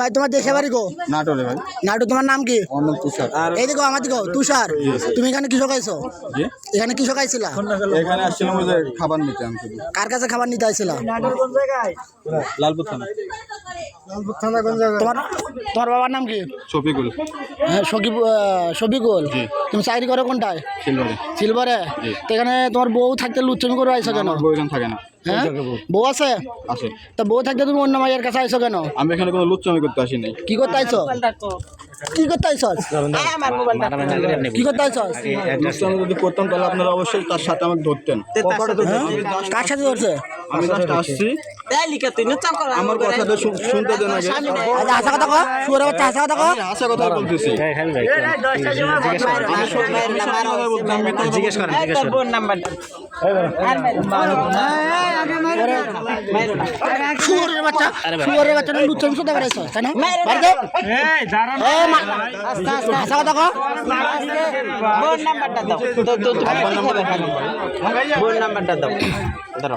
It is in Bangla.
ভাই তোমার দেশে বাড়ি গো? নাটোরে ভাই। নাটু, তোমার নাম কি? তুষার। এই দেখো আমার দিকে তুষার। তুমি এখানে কি শোকাইছো? এখানে কি শোকাইছিলা? এখানে আসছিলাম যে খাবার নিতে। আমি শুধু কার কাছে খাবার নিতে আইছিলা? লালপুর থানা। তোমার তোমার বাবার নাম কি? শফিকুল। হ্যাঁ, শফিকুল। তুমি চাকরি করো কোনটায়? সিলভারে। সিলভারে? তো এখানে তোমার বউ থাকতে লুচ্চমি করে আইছো কেন? বউ এখানে থাকে না। হ্যাঁ, বউ আছে? আছে। তা বউ থাকতে তুমি অন্য মাইয়ের কাছে আইছো কেন? আমি এখানে কোনো লুচ্চামি করতে আসি নাই। কি করতে আইছো? কি করতে আইছো? কি করতে আইছো? লুচ্চামি যদি করতাম তাহলে আপনারা অবশ্যই তার সাথে আমাকে ধরতেন। কার সাথে ধরছে? আমি জাস্ট আসছি, আমার কথাটা শুনতে দেন আগে। আশা কথা কো, শুয়ারে বাচ্চা আশা কথা কো। আশা কথা বলতেছি। জিজ্ঞেস করেন শুয়ারের বাচ্চা, শুয়ারের বাচ্চা লুচ্চামি শুনতে পারাইছো কেন? বাড়িতে আশা কথা কো। নাম্বারটা দাও।